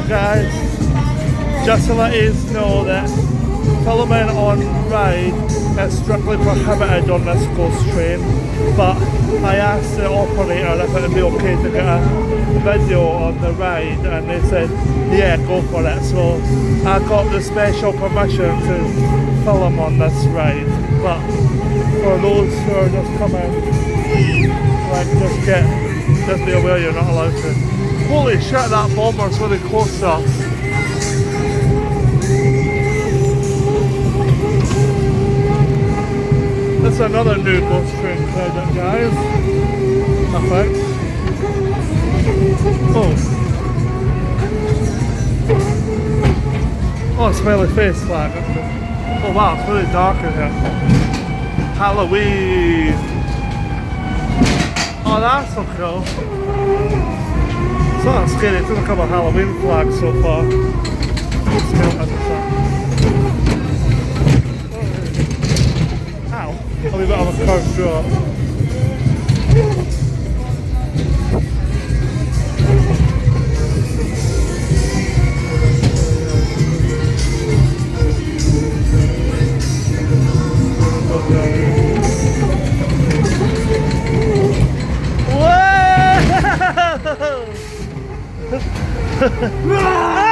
guys, just to let you know that filming on ride is strictly prohibited on this ghost train, but I asked the operator if it would be okay to get a video on the ride, and they said yeah, go for it. So I got the special permission to film on this ride, but for those who are just coming, like, just be aware you're not allowed to. Holy shit, that bomber's really close to us. This is another new ghost train credit, guys, I think. Oh, smiley face flag. Oh wow, it's really dark in here. Halloween. Oh, that's so cool. It's not scary, it doesn't come a Halloween flag so far. Ow. I'll be a bit of a curved drop. Whoa!